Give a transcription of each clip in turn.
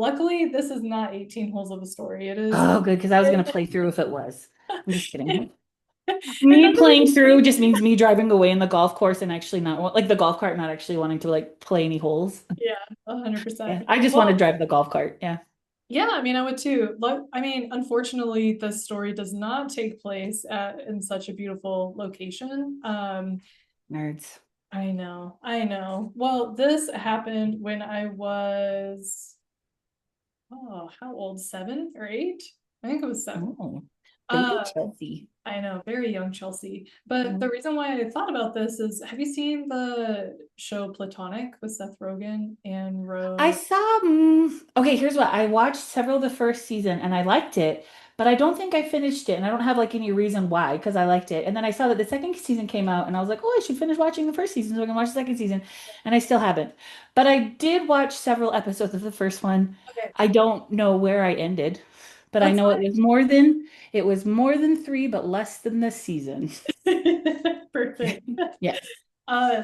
luckily, this is not 18 holes of a story. It is. Oh, good, because I was gonna play through if it was. I'm just kidding. It Me doesn't playing really through take. just means me driving away in the golf course and actually not like the golf cart, not actually wanting to like play any holes. Yeah, Yeah, 100%. I just want to Well, drive the golf cart. Yeah. yeah, I mean, I would too. Look, I mean, unfortunately, this story does not take place in such a beautiful location. Nerds. I know, I know. Well, this happened when I was, oh, how old? 7 or 8? I think it was 7. Oh, baby Uh, Chelsea. I know, very young Chelsea. But Mm. the reason why I thought about this is, have you seen the show Platonic with Seth Rogen and I Rose? saw, okay, here's what I watched several of the first season and I liked it, but I don't think I finished it. And I don't have like any reason why because I liked it. And then I saw that the second season came out and I was like, oh, I should finish watching the first season so I can watch the second season. And I still haven't. But I did watch several episodes of the first one. Okay, I don't know where I ended, but I that's know it was more than three, but less than this season. fine. Perfect. Yes.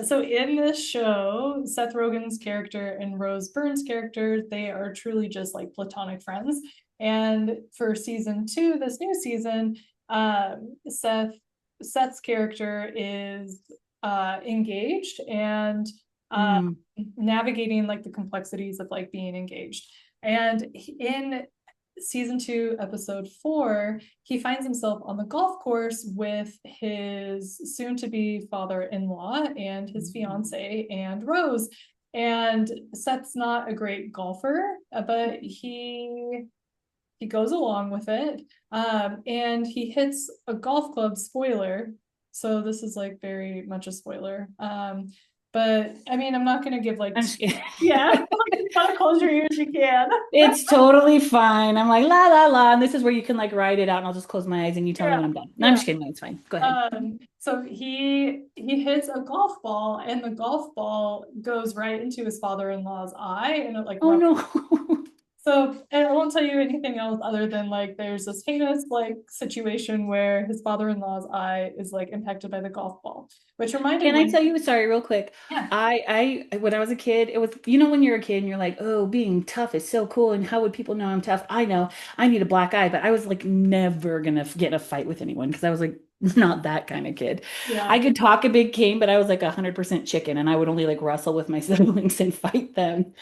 So in this show, Seth Rogen's character and Rose Byrne's character, they are truly just like platonic friends. And for season 2, this new season, Seth's character is engaged and uh, Mm. navigating like the complexities of like being engaged. And in season 2, episode 4, he finds himself on the golf course with his soon-to-be father-in-law and his fiance and Rose. And Seth's not a great golfer, but he goes along with it. And he hits a golf club, spoiler. So this is like very much a spoiler. But I mean, I'm not gonna give like I'm just kidding. yeah, like, gotta close your ears, you can. It's totally fine. I'm like, la la la. And this is where you can like write it out and I'll just close my eyes and you tell me Yeah, when I'm done. No, I'm yeah. just kidding. It's fine. Go ahead. So he hits a golf ball, and the golf ball goes right into his father-in-law's eye, and it like Oh ruptures. no. So, and I won't tell you anything else other than like there's this heinous like situation where his father-in-law's eye is like impacted by the golf ball, which reminded Can I me. tell you, sorry, real quick? Yeah. When I was a kid, it was, when you're a kid and you're like, oh, being tough is so cool. And how would people know I'm tough? I know I need a black eye, but I was like never gonna get in a fight with anyone because I was like not that kind of kid. I Yeah. could talk a big game, but I was like 100% chicken and I would only like wrestle with my siblings and fight them.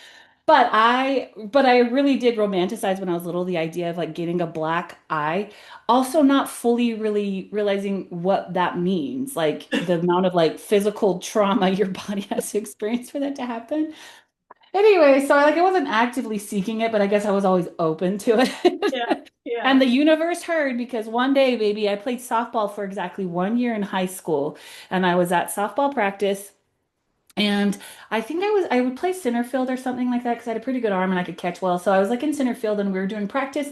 But I really did romanticize when I was little the idea of like getting a black eye, also not fully really realizing what that means, like the amount of like physical trauma your body has to experience for that to happen. Anyway, so I wasn't actively seeking it, but I guess I was always open to Yeah. it. Yeah. And the universe heard because one day, baby, I played softball for exactly 1 year in high school, and I was at softball practice. And I think I would play center field or something like that because I had a pretty good arm and I could catch well. So I was like in center field and we were doing practice.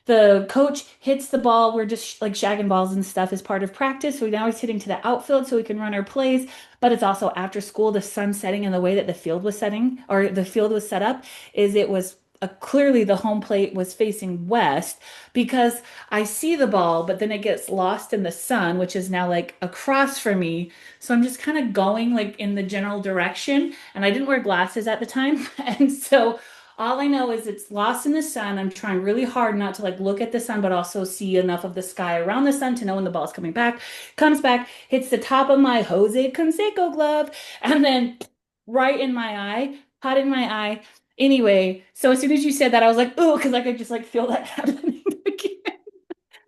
The coach hits the ball. We're just like shagging balls and stuff as part of practice. So now he's hitting to the outfield so we can run our plays. But it's also after school, the sun setting and the way that the field was setting or the field was set up is it was clearly the home plate was facing west because I see the ball, but then it gets lost in the sun, which is now like across from me. So I'm just kind of going like in the general direction. And I didn't wear glasses at the time. And so all I know is it's lost in the sun. I'm trying really hard not to like look at the sun, but also see enough of the sky around the sun to know when the ball's coming back. Comes back, hits the top of my Jose Canseco glove, and then right in my eye, caught in my eye. Anyway, so as soon as you said that, I was like, oh, because I could just like feel that happening again.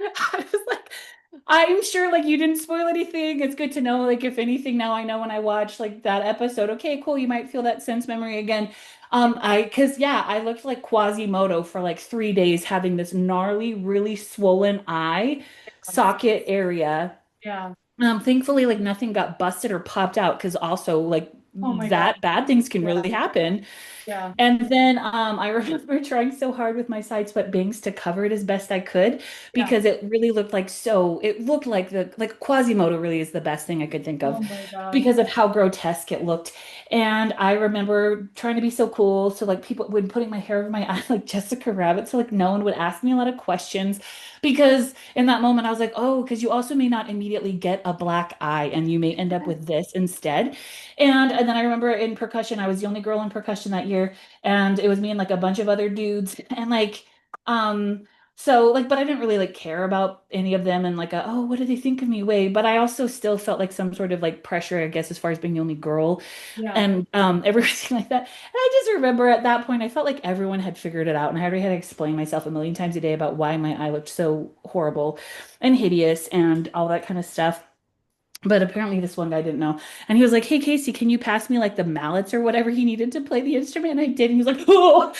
I was like, I'm sure like you didn't spoil anything. It's good to know, like, if anything, now I know when I watch like that episode, okay, cool, you might feel that sense memory again. Cause yeah, I looked like Quasimodo for like 3 days having this gnarly, really swollen eye socket area. Yeah. Thankfully, like nothing got busted or popped out because also like Oh my God. that bad things can Yeah. really happen. Yeah. And then I remember trying so hard with my side swept bangs to cover it as best I could Yeah. because it really looked like it looked like the like Quasimodo really is the best thing I could think of Oh my God. because of how grotesque it looked. And I remember trying to be so cool. So like people when putting my hair over my eye like Jessica Rabbit, so like no one would ask me a lot of questions because in that moment I was like, oh, because you also may not immediately get a black eye and you may end up with this instead. And then I remember in percussion, I was the only girl in percussion that year. later, and it was me and like a bunch of other dudes, and like, so like, but I didn't really like care about any of them and like, oh, what do they think of me way. But I also still felt like some sort of like pressure, I guess, as far as being the only girl Yeah. and everything like that. And I just remember at that point, I felt like everyone had figured it out, and I already had to explain myself a million times a day about why my eye looked so horrible and hideous and all that kind of stuff. But apparently this one guy didn't know. And he was like, "Hey Casey, can you pass me like the mallets or whatever he needed to play the instrument?" And I did. And he was like, "Oh,"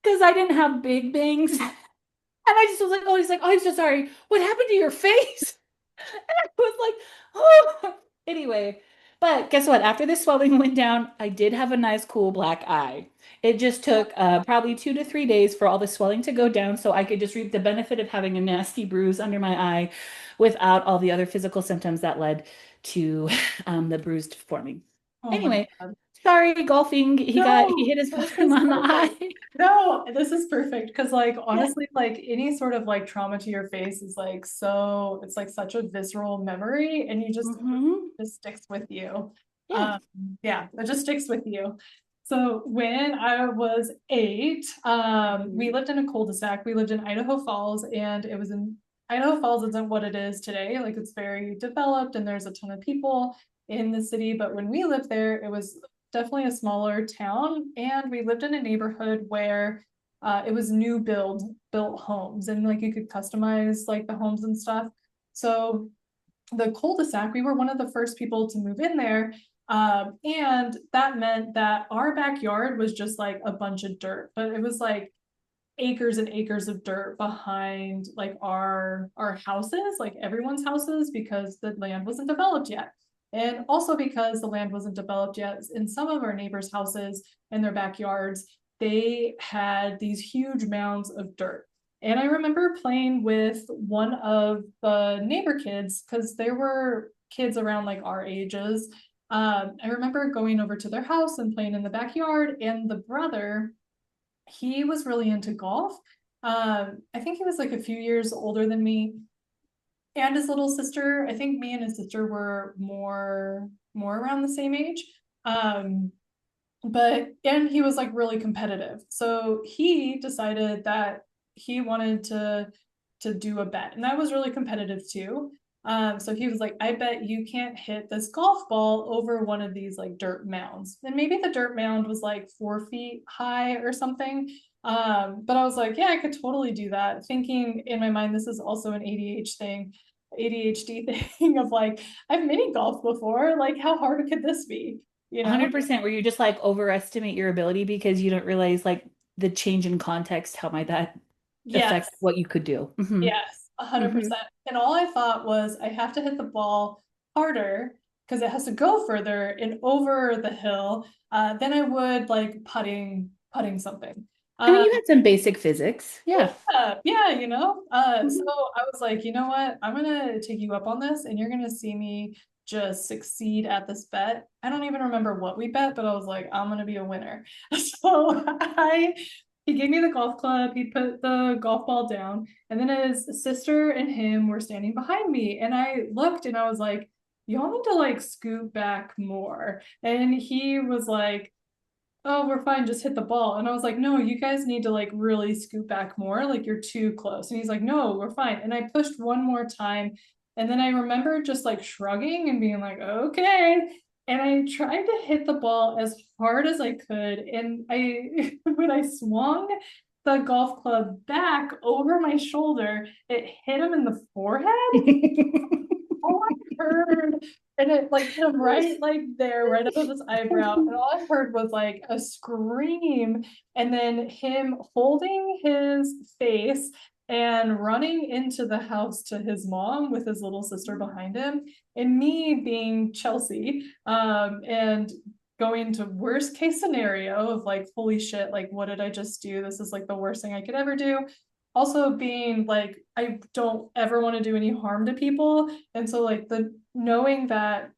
because I didn't have big bangs. And I just was like, "Oh," he's like, "Oh, I'm so sorry. What happened to your face?" I was like, "Oh." Anyway, but guess what? After this swelling went down, I did have a nice, cool black eye. It just took probably 2 to 3 days for all the swelling to go down so I could just reap the benefit of having a nasty bruise under my eye without all the other physical symptoms that led to the bruised forming. Oh my Anyway, God. sorry, golfing. He No, hit his this bottom is on the perfect. eye. No, this is perfect because like Yeah. honestly, like any sort of like trauma to your face is like so it's like such a visceral memory and you Hmm. just sticks with you. Yeah. Yeah, it just sticks with you. So when I was 8, we Mhm. lived in a cul-de-sac. We lived in Idaho Falls, and it was in Idaho Falls isn't what it is today. Like it's very developed and there's a ton of people in the city. But when we lived there, it was definitely a smaller town, and we lived in a neighborhood where it was built homes, and like you could customize like the homes and stuff. So the cul-de-sac, we were one of the first people to move in there. And that meant that our backyard was just like a bunch of dirt, but it was like acres and acres of dirt behind like our houses, like everyone's houses, because the land wasn't developed yet. And also because the land wasn't developed yet, in some of our neighbors' houses and their backyards, they had these huge mounds of dirt. And I remember playing with one of the neighbor kids because there were kids around like our ages. I remember going over to their house and playing in the backyard, and the brother, he was really into golf. I think he was like a few years older than me, and his little sister. I think me and his sister were more around the same age. Um, but and he was like really competitive. So he decided that he wanted to do a bet, and I was really competitive too. So he was like, I bet you can't hit this golf ball over one of these like dirt mounds. And maybe the dirt mound was like 4 feet high or something. But I was like, yeah, I could totally do that. Thinking in my mind, this is also an ADHD thing of like, I've mini golf before. Like, how hard could this be? You know? 100% where you just like overestimate your ability because you don't realize like the change in context, how might that Yes. affect what you could do. Yes, Hmm. 100%. And all I thought was I have to hit the ball harder because it has to go further and over the hill than I would like putting something. I mean, Um, you had some basic physics. Yeah. yeah, you know. So Mhm. I was like, you know what? I'm gonna take you up on this, and you're gonna see me just succeed at this bet. I don't even remember what we bet, but I was like, I'm gonna be a winner. So I he gave me the golf club, he put the golf ball down, and then his sister and him were standing behind me. And I looked and I was like, y'all need to like scoot back more. And he was like, oh, we're fine, just hit the ball. And I was like, no, you guys need to like really scoot back more, like you're too close. And he's like, no, we're fine. And I pushed one more time. And then I remember just like shrugging and being like, okay. And I tried to hit the ball as hard as I could. And I, when I swung the golf club back over my shoulder, it hit him in the forehead. All I heard, and it like hit him right like there, right above his eyebrow, and all I heard was like a scream, and then him holding his face and running into the house to his mom with his little sister behind him, and me being Chelsea, and going to worst case scenario of like, holy shit, like what did I just do? This is like the worst thing I could ever do. Also being like, I don't ever want to do any harm to people, and so like the knowing that,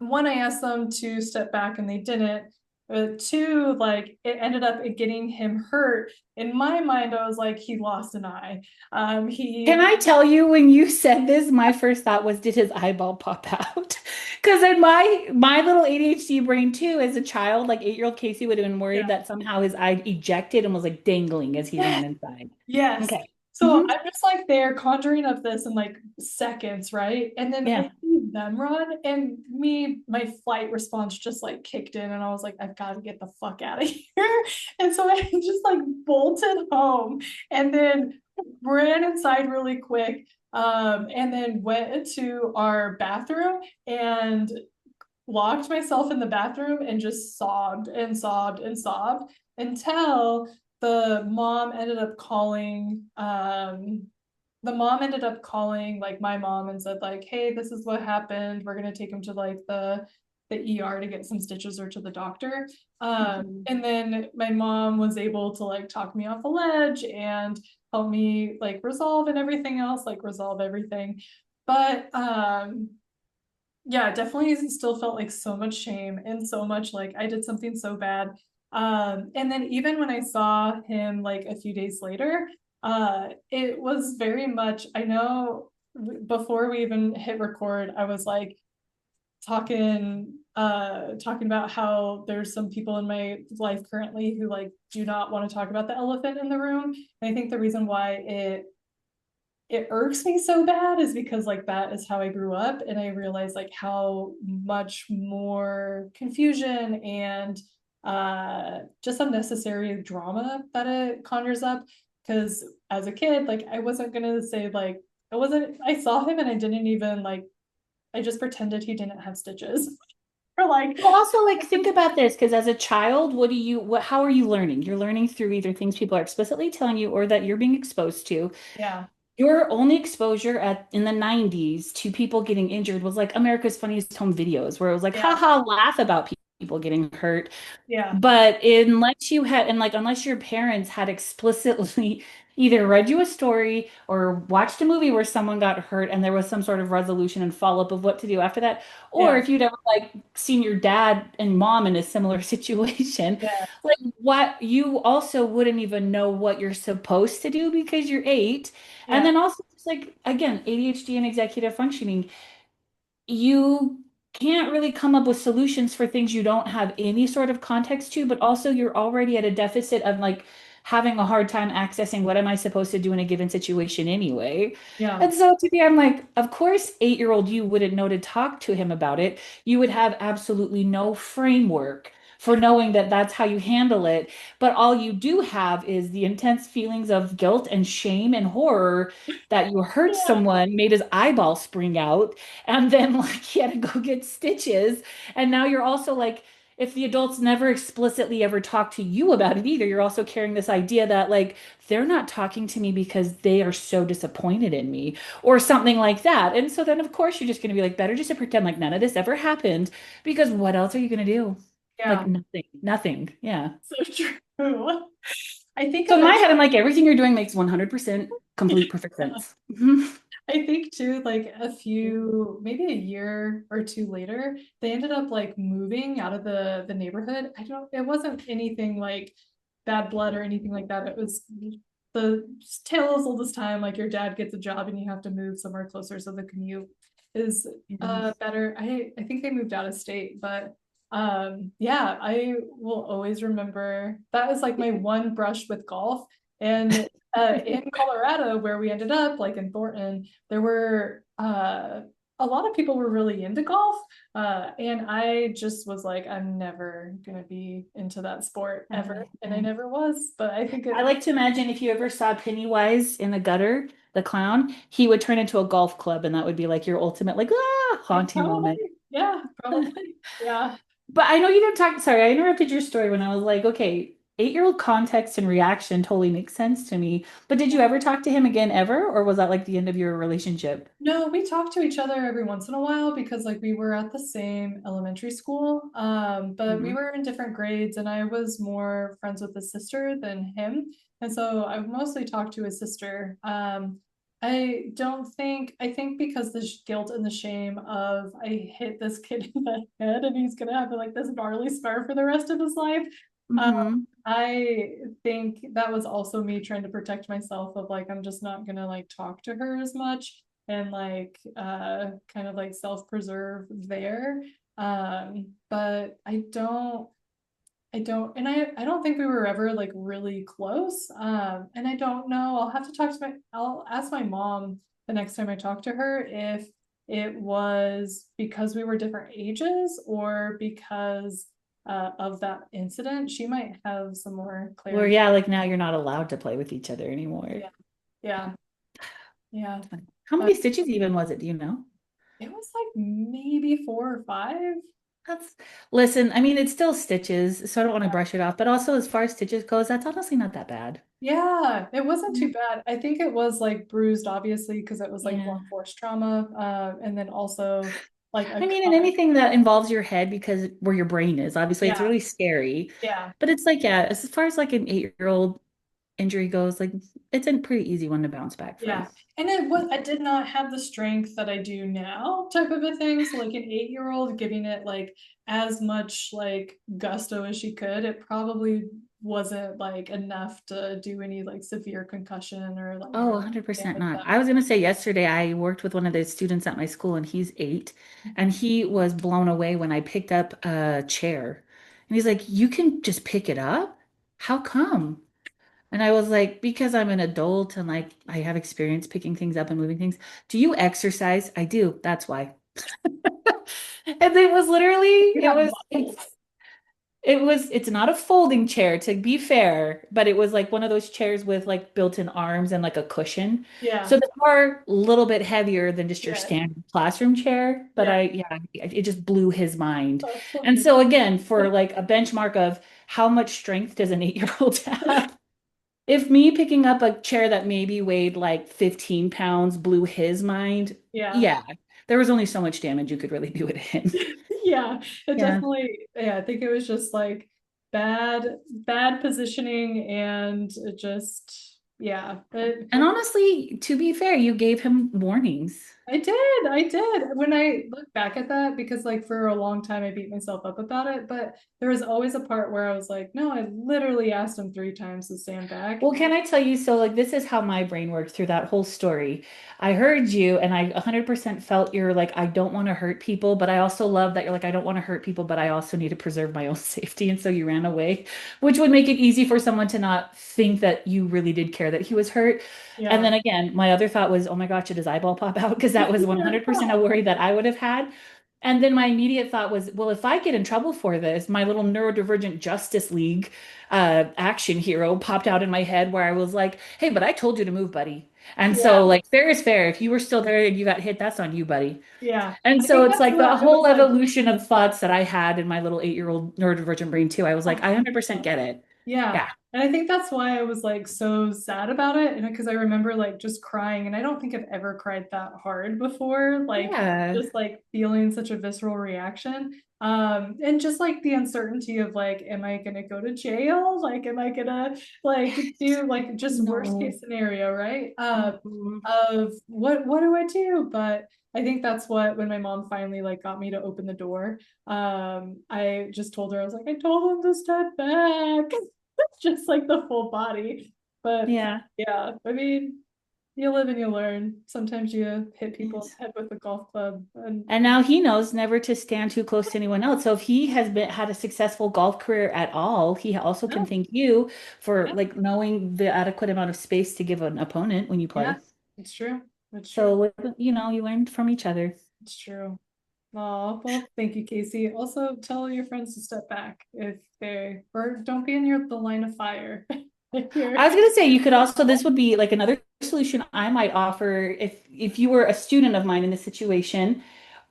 one, I asked them to step back and they didn't, two, like it ended up getting him hurt. In my mind, I was like, he lost an eye. Can He I tell you, when you said this, my first thought was, did his eyeball pop out? Because in my little ADHD brain too, as a child, like 8-year-old Casey would have been worried Yeah. that somehow his eye ejected and was like dangling as he ran Yes. inside. Yes. Okay. So Hmm. I'm just like there conjuring up this in like seconds, right? And then I Yeah. see them run, and my flight response just like kicked in, and I was like, I've got to get the fuck out of here. And so I just like bolted home and then ran inside really quick. And then went into our bathroom and locked myself in the bathroom and just sobbed and sobbed and sobbed until the mom ended up calling like my mom and said like, hey, this is what happened, we're going to take him to like the ER to get some stitches or to the doctor. And then my mom was able to like talk me off a ledge and help me like resolve and everything else, like resolve everything. But yeah, definitely still felt like so much shame and so much like I did something so bad. And then even when I saw him like a few days later, it was very much, I know before we even hit record, I was like talking about how there's some people in my life currently who like do not want to talk about the elephant in the room. And I think the reason why it irks me so bad is because like that is how I grew up, and I realized like how much more confusion and just unnecessary drama that it conjures up. Because as a kid, like I wasn't gonna say like I saw him and I didn't even like, I just pretended he didn't have stitches. Or like, Well, also, like, think about this, because as a child, how are you learning? You're learning through either things people are explicitly telling you or that you're being exposed to. yeah, Your only exposure in the 90s to people getting injured was like America's Funniest Home Videos, where it was like, yeah, haha, laugh about people getting hurt. yeah, But unless you had, and like, unless your parents had explicitly either read you a story or watched a movie where someone got hurt and there was some sort of resolution and follow-up of what to do after that, or yeah, if you'd ever like seen your dad and mom in a similar situation, yeah, like what you also wouldn't even know what you're supposed to do because you're 8. And yeah, then also just like again, ADHD and executive functioning, you can't really come up with solutions for things you don't have any sort of context to, but also you're already at a deficit of like having a hard time accessing what am I supposed to do in a given situation anyway. yeah, And so to me, I'm like, of course, 8-year-old you wouldn't know to talk to him about it. You would have absolutely no framework for knowing that that's how you handle it. But all you do have is the intense feelings of guilt and shame and horror that you hurt yeah, someone, made his eyeball spring out, and then like he had to go get stitches. And now you're also like, if the adults never explicitly ever talk to you about it either, you're also carrying this idea that like they're not talking to me because they are so disappointed in me or something like that. And so then of course you're just going to be like, better just to pretend like none of this ever happened, because what else are you going to do? Like yeah. nothing, nothing. Yeah. So true. I think So in my eventually, head, I'm like, everything you're doing makes 100% complete perfect sense. Mhm. I think too, like maybe a year or two later, they ended up like moving out of the neighborhood. It wasn't anything like bad blood or anything like that. It was the tale as old as time, like your dad gets a job and you have to move somewhere closer so the commute is better. I think they moved out of state, but yeah, I will always remember that was like my one brush with golf. And in Colorado, where we ended up, like in Thornton, there were a lot of people were really into golf. And I just was like, I'm never gonna be into that sport ever. And I never was, but I think I it like to imagine if you ever saw Pennywise in the gutter, the clown, he would turn into a golf club, and that would be like your ultimate, like, haunting probably, moment. yeah, probably. Yeah. But I know you didn't talk. Sorry, I interrupted your story when I was like, okay, 8-year-old context and reaction totally makes sense to me. But did you ever talk to him again ever, or was that like the end of your relationship? No, we talk to each other every once in a while because like we were at the same elementary school. But we Mhm. were in different grades and I was more friends with his sister than him. And so I would mostly talk to his sister. I think because the guilt and the shame of I hit this kid in the head and he's gonna have like this gnarly scar for the rest of his life. Um, Hmm. I think that was also me trying to protect myself of like I'm just not gonna like talk to her as much and like kind of like self-preserve there. But I don't think we were ever like really close. And I don't know. I'll ask my mom the next time I talk to her if it was because we were different ages or because of that incident. She might have some more Or clarity. yeah, like now you're not allowed to play with each other anymore. Yeah, yeah, yeah. How But many stitches even was it? Do you know? it was like maybe 4 or 5. That's listen, I mean, it's still stitches, so I don't want to brush it off. But also, as far as stitches goes, that's honestly not that bad. Yeah, it wasn't Yeah. too bad. I think it was like bruised, obviously, because it was like Yeah. blunt force trauma. And then also like a I mean, and cut. anything that involves your head because where your brain is, obviously, it's Yeah, really scary. yeah, But it's like, yeah, as far as like an 8-year-old injury goes, like it's a pretty easy one to bounce back from. yeah. And I did not have the strength that I do now, type of a thing. So like an 8-year-old giving it like as much like gusto as she could, it probably wasn't like enough to do any like severe concussion or like Oh, anything 100% like not. that. I was gonna say yesterday I worked with one of the students at my school and he's 8 and he was blown away when I picked up a chair. And he's like, "You can just pick it up? How come?" And I was like, "Because I'm an adult and like I have experience picking things up and moving things. Do you exercise?" "I do. That's why." And it was literally, You have it's not a folding chair to be fair, but it was like one of those chairs with like built-in arms and like a cushion. yeah, So they are a little bit heavier than just your yeah, standard classroom chair, but yeah. yeah, it just blew his mind. And so again, for like a benchmark of how much strength does an 8-year-old have? If me picking up a chair that maybe weighed like 15 pounds blew his mind, Yeah. yeah, there was only so much damage you could really do to him. Yeah, it Yeah. definitely, yeah, I think it was just like bad positioning and it just, yeah, but And honestly, to be fair, you gave him warnings. I did. When I look back at that, because like for a long time I beat myself up about it, but there was always a part where I was like, no, I literally asked him 3 times to stand back. Well, can I tell you? So, like, this is how my brain worked through that whole story. I heard you, and I 100% felt you're like, I don't want to hurt people, but I also love that you're like, I don't want to hurt people, but I also need to preserve my own safety. And so you ran away, which would make it easy for someone to not think that you really did care that he was hurt. And Yeah. then again, my other thought was, oh my gosh, did his eyeball pop out? Because that was 100% a worry that I would have had. And then my immediate thought was, well, if I get in trouble for this, my little neurodivergent Justice League action hero popped out in my head where I was like, hey, but I told you to move, buddy. And Yeah. so, like, fair is fair. If you were still there and you got hit, that's on you, buddy. Yeah. And I so think it's that's like what the I was whole like. evolution of thoughts that I had in my little 8-year-old neurodivergent brain, too. I was like, I 100% get it. Yeah. Yeah. And I think that's why I was like so sad about it. And because I remember like just crying, and I don't think I've ever cried that hard before, like Yeah. just like feeling such a visceral reaction. And just like the uncertainty of like, am I gonna go to jail? Like, am I gonna like do like just worst No. case scenario, right? Mhm. Of what do I do? But I think that's what when my mom finally like got me to open the door, I just told her, I was like, I told him to step back. Just like the full body. But Yeah. yeah, I mean, you live and you learn. Sometimes you hit people in Yes. the head with a golf club and And now he knows never to stand too close to anyone else. So if he has been had a successful golf career at all, he also can no, thank you for yeah, like knowing the adequate amount of space to give an opponent when you yeah, play. it's true. It's true. So, you learned from each other. It's true. Oh, well, thank you, Casey. Also, tell your friends to step back if they or don't be in the line of fire. If you're I was gonna say you could also this would be like another solution I might offer if you were a student of mine in this situation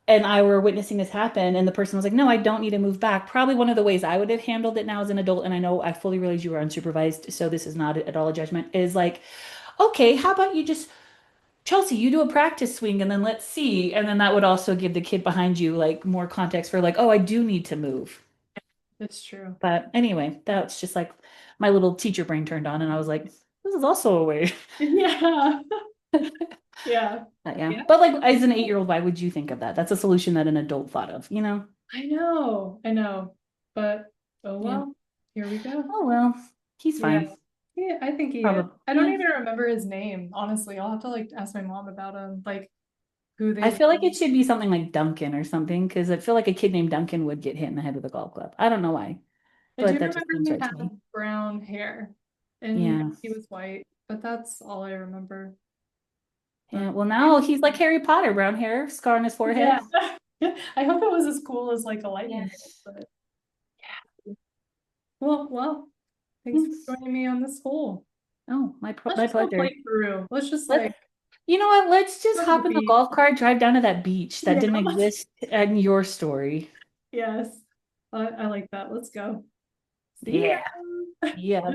and I were witnessing this happen and the person was like, no, I don't need to move back. Probably one of the ways I would have handled it now as an adult, and I know I fully realize you were unsupervised, so this is not at all a judgment, is like, okay, how about you just Chelsea, you do a practice swing and then let's see. And then that would also give the kid behind you like more context for like, oh, I do need to move. it's true. But anyway, that's just like my little teacher brain turned on and I was like, this is also a way. Yeah. Yeah. Yeah. Yeah. But like as an 8-year-old, why would you think of that? That's a solution that an adult thought of, you know? I know. But oh Yeah. well, here we go. Oh well, he's Yeah. fine. Yeah, I think he is. Probably. I don't Yeah. even remember his name, honestly. I'll have to like ask my mom about him, like who I they feel like it should be something like Duncan or something, because I feel like a kid named Duncan would get hit in the head with a golf club. I don't know why, I do but that remember just seems he right to me. had brown hair and Yeah. he was white, but that's all I remember. Yeah. But Well, now he's like Harry Potter, brown hair, scar on his forehead. yeah. I hope it was as cool as like a Yeah. lightning bolt, but well, thanks for Yes. joining me on this hole. Oh, Let's my just go pleasure. play Peru. Let's just Let's, like you know what? Let's just go to the hop in the beach. golf cart, drive down to that beach that Yeah. didn't exist in your story. Yes. I like that. Let's go. See Yeah. ya. Yeah.